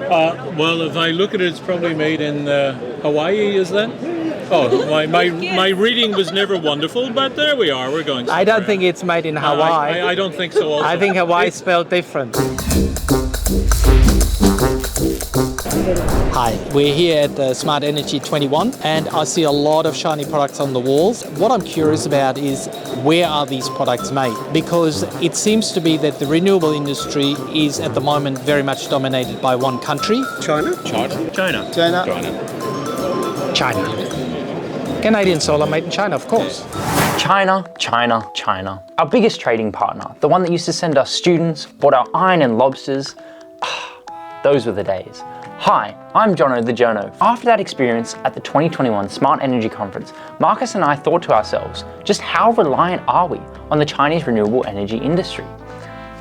Well, if I look at it, it's probably made in Hawaii, is that? Oh, my reading was never wonderful, but there we are, we're going somewhere. I don't think it's made in Hawaii. I don't think so also. I think Hawaii is spelled different. Hi, we're here at Smart Energy 21 and I see a lot of shiny products on the walls. What I'm curious about is where are these products made? Because it seems to be that the renewable industry is at the moment very much dominated by one country. China. Canadian solar made in China, of course. China. Our biggest trading partner, the one that used to send us students, bought our iron and lobsters. Those were the days. Hi, I'm Jono the Jono. After that experience at the 2021 Smart Energy Conference, Marcus and I thought to ourselves, just how reliant are we on the Chinese renewable energy industry?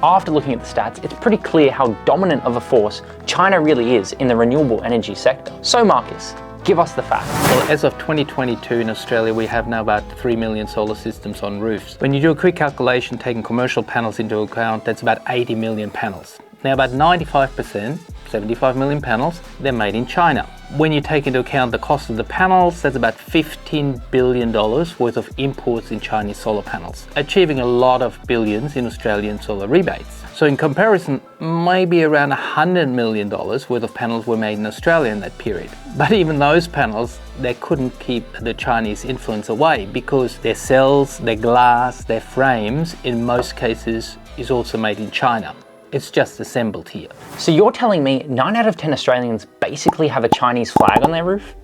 After looking at the stats, it's pretty clear how dominant of a force China really is in the renewable energy sector. So Marcus, give us the facts. Well, as of 2022 in Australia, we have now about 3 million solar systems on roofs. When you do a quick calculation, taking commercial panels into account, that's about 80 million panels. Now about 95%, 75 million panels, they're made in China. When you take into account the cost of the panels, that's about $15 billion worth of imports in Chinese solar panels, achieving a lot of billions in Australian solar rebates. So in comparison, maybe around $100 million worth of panels were made in Australia in that period. But even those panels, they couldn't keep the Chinese influence away because their cells, their glass, their frames, in most cases, is also made in China. It's just assembled here. So you're telling me 9 out of 10 Australians basically have a Chinese flag on their roof?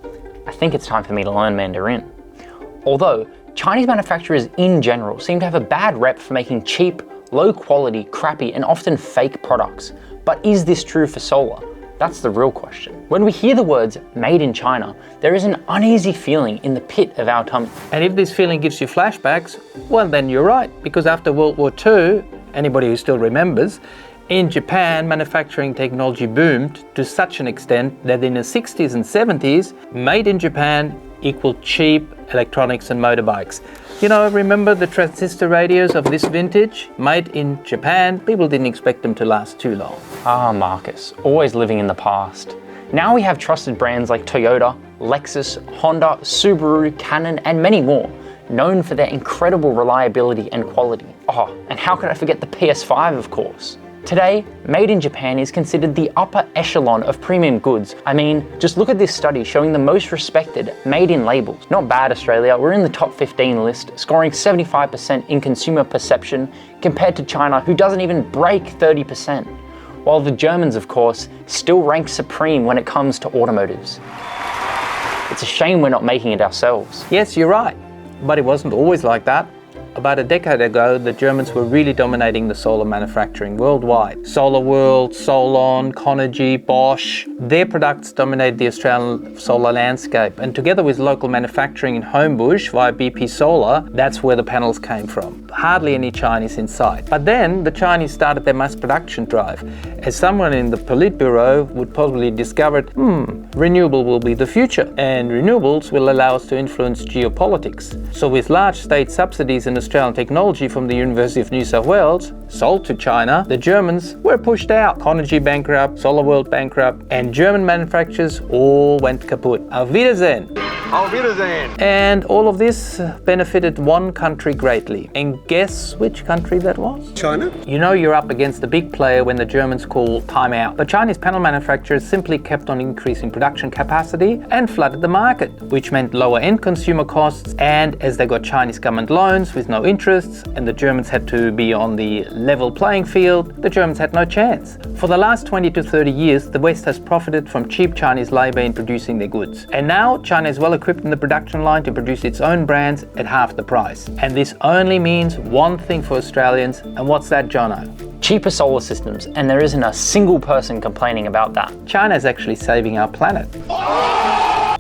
I think it's time for me to learn Mandarin. Although, Chinese manufacturers in general seem to have a bad rep for making cheap, low quality, crappy, and often fake products. But is this true for solar? That's the real question. When we hear the words made in China, there is an uneasy feeling in the pit of our tummy. And if this feeling gives you flashbacks, well then you're right, because after World War II, anybody who still remembers, in Japan, manufacturing technology boomed to such an extent that in the 60s and 70s, made in Japan equaled cheap electronics and motorbikes. You know, remember the transistor radios of this vintage? Made in Japan, people didn't expect them to last too long. Ah, Marcus, always living in the past. Now we have trusted brands like Toyota, Lexus, Honda, Subaru, Canon, and many more, known for their incredible reliability and quality. Oh, and how could I forget the PS5, of course? Today, made in Japan is considered the upper echelon of premium goods. I mean, just look at this study showing the most respected made in labels. Not bad, Australia, we're in the top 15 list, scoring 75% in consumer perception compared to China, who doesn't even break 30%. While the Germans, of course, still rank supreme when it comes to automotives. It's a shame we're not making it ourselves. Yes, you're right, but it wasn't always like that. About a decade ago, the Germans were really dominating the solar manufacturing worldwide. SolarWorld, Solon, Conergy, Bosch, their products dominated the Australian solar landscape. And together with local manufacturing in Homebush via BP Solar, that's where the panels came from. Hardly any Chinese in sight. But then the Chinese started their mass production drive. As someone in the Politburo would probably discovered, renewable will be the future, and renewables will allow us to influence geopolitics. So with large state subsidies and Australian technology from the University of New South Wales, sold to China, the Germans were pushed out. Conergy bankrupt, SolarWorld bankrupt, and German manufacturers all went kaput. Auf Wiedersehen! Auf Wiedersehen! And all of this benefited one country greatly. And guess which country that was? China? You know you're up against the big player when the Germans call time out. The Chinese panel manufacturers simply kept on increasing production capacity and flooded the market, which meant lower end consumer costs, and as they got Chinese government loans with no interests and the Germans had to be on the level playing field, the Germans had no chance. For the last 20 to 30 years, the West has profited from cheap Chinese labor in producing their goods. And now China is well equipped in the production line to produce its own brands at half the price. And this only means one thing for Australians, and what's that, Jono? Cheaper solar systems, and there isn't a single person complaining about that. China is actually saving our planet.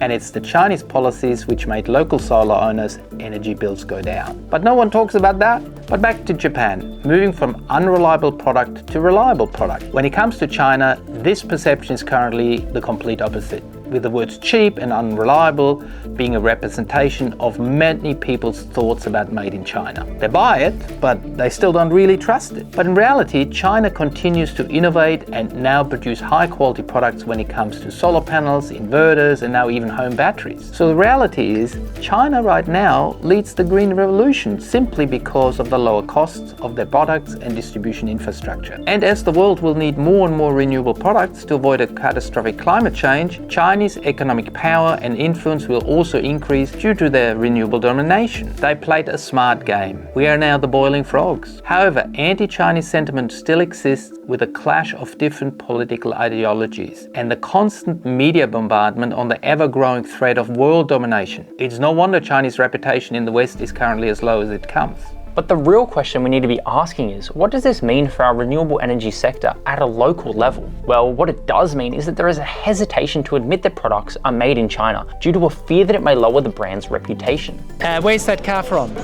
And it's the Chinese policies which made local solar owners' energy bills go down. But no one talks about that. But back to Japan, moving from unreliable product to reliable product. When it comes to China, this perception is currently the complete opposite. with the words cheap and unreliable being a representation of many people's thoughts about made in China. They buy it, but they still don't really trust it. But in reality, China continues to innovate and now produce high quality products when it comes to solar panels, inverters, and now even home batteries. So the reality is, China right now leads the green revolution simply because of the lower costs of their products and distribution infrastructure. And as the world will need more and more renewable products to avoid a catastrophic climate change, Chinese economic power and influence will also increase due to their renewable domination. They played a smart game. We are now the boiling frogs. However, anti-Chinese sentiment still exists with a clash of different political ideologies and the constant media bombardment on the ever-growing threat of world domination. It's no wonder Chinese reputation in the West is currently as low as it comes. But the real question we need to be asking is, what does this mean for our renewable energy sector at a local level? Well, what it does mean is that there is a hesitation to admit that products are made in China due to a fear that it may lower the brand's reputation. Where's that car from?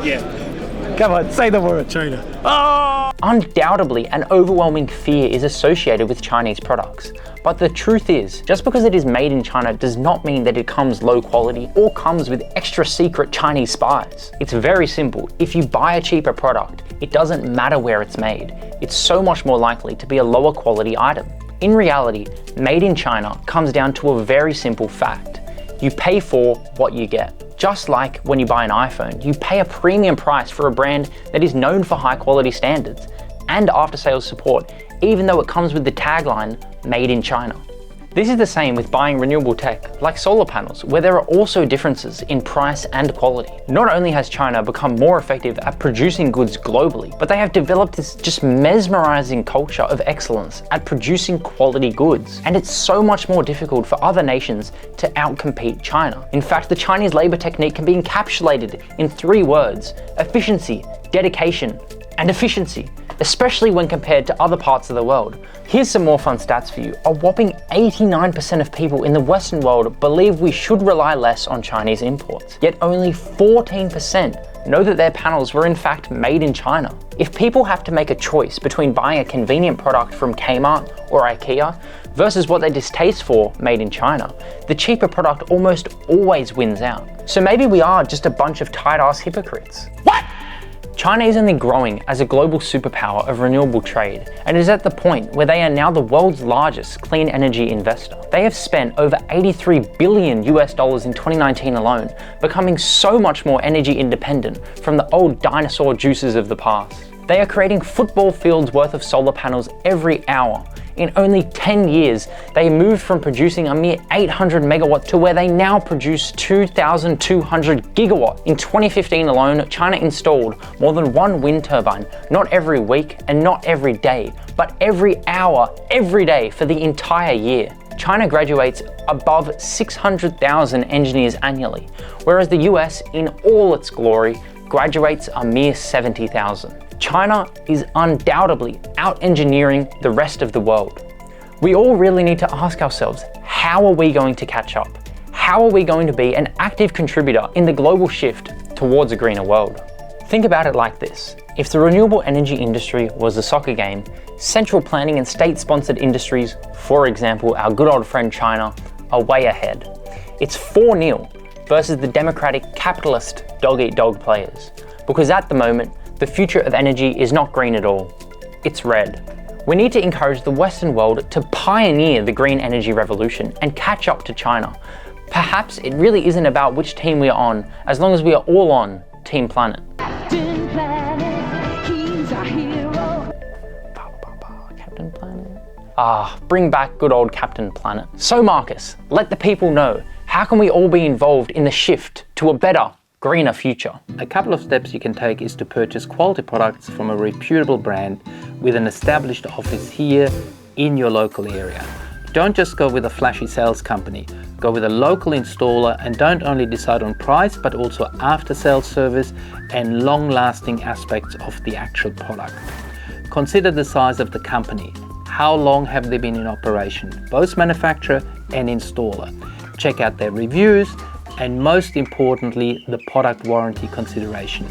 Yeah, Come on, say the word. China. Undoubtedly, an overwhelming fear is associated with Chinese products. But the truth is, just because it is made in China does not mean that it comes low quality or comes with extra secret Chinese spies. It's very simple. If you buy a cheaper product, it doesn't matter where it's made. It's so much more likely to be a lower quality item. In reality, made in China comes down to a very simple fact. You pay for what you get. Just like when you buy an iPhone, you pay a premium price for a brand that is known for high quality standards and after-sales support, even though it comes with the tagline, made in China. This is the same with buying renewable tech, like solar panels, where there are also differences in price and quality. Not only has China become more effective at producing goods globally, but they have developed this just mesmerizing culture of excellence at producing quality goods. And it's so much more difficult for other nations to outcompete China. In fact, the Chinese labor technique can be encapsulated in 3 words: efficiency, dedication, and efficiency, especially when compared to other parts of the world. Here's some more fun stats for you. A whopping 89% of people in the Western world believe we should rely less on Chinese imports, yet only 14% know that their panels were in fact made in China. If people have to make a choice between buying a convenient product from Kmart or IKEA versus what they distaste for made in China, the cheaper product almost always wins out. So maybe we are just a bunch of tight-ass hypocrites. What? China is only growing as a global superpower of renewable trade and is at the point where they are now the world's largest clean energy investor. They have spent over $83 billion in 2019 alone, becoming so much more energy independent from the old dinosaur juices of the past. They are creating football fields worth of solar panels every hour. In only 10 years, they moved from producing a mere 800 megawatts to where they now produce 2,200 gigawatt. In 2015 alone, China installed more than 1 wind turbine, not every week and not every day, but every hour, every day for the entire year. China graduates above 600,000 engineers annually, whereas the US, in all its glory, graduates a mere 70,000. China is undoubtedly out-engineering the rest of the world. We all really need to ask ourselves, how are we going to catch up? How are we going to be an active contributor in the global shift towards a greener world? Think about it like this. If the renewable energy industry was a soccer game, central planning and state-sponsored industries, for example, our good old friend China, are way ahead. It's 4-0 versus the democratic capitalist dog-eat-dog players. Because at the moment, the future of energy is not green at all, it's red. We need to encourage the Western world to pioneer the green energy revolution and catch up to China. Perhaps it really isn't about which team we are on, as long as we are all on Team Planet. Captain Planet, he's our hero. Captain Planet. Bring back good old Captain Planet. So Marcus, let the people know, how can we all be involved in the shift to a better, greener future? A couple of steps you can take is to purchase quality products from a reputable brand with an established office here in your local area. Don't just go with a flashy sales company. Go with a local installer and don't only decide on price, but also after-sales service and long-lasting aspects of the actual product. Consider the size of the company. How long have they been in operation, both manufacturer and installer? Check out their reviews, and most importantly, the product warranty consideration.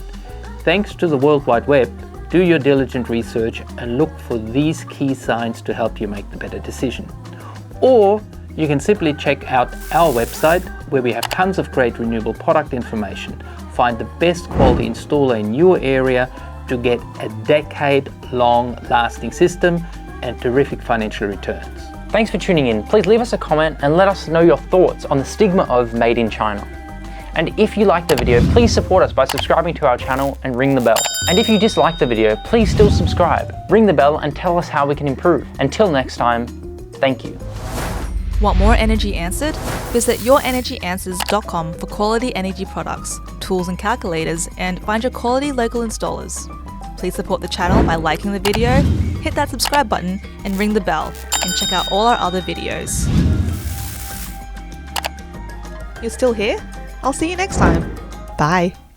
Thanks to the World Wide Web, do your diligent research and look for these key signs to help you make the better decision. Or You can simply check out our website where we have tons of great renewable product information. Find the best quality installer in your area to get a decade-long lasting system and terrific financial returns. Thanks for tuning in. Please leave us a comment and let us know your thoughts on the stigma of Made in China. And if you liked the video, please support us by subscribing to our channel and ring the bell. And if you disliked the video, please still subscribe, ring the bell and tell us how we can improve. Until next time, thank you. Want more energy answered? Visit yourenergyanswers.com for quality energy products, tools and calculators, and find your quality local installers. Please support the channel by liking the video, hit that subscribe button, and ring the bell, and check out all our other videos. You're still here? I'll see you next time. Bye.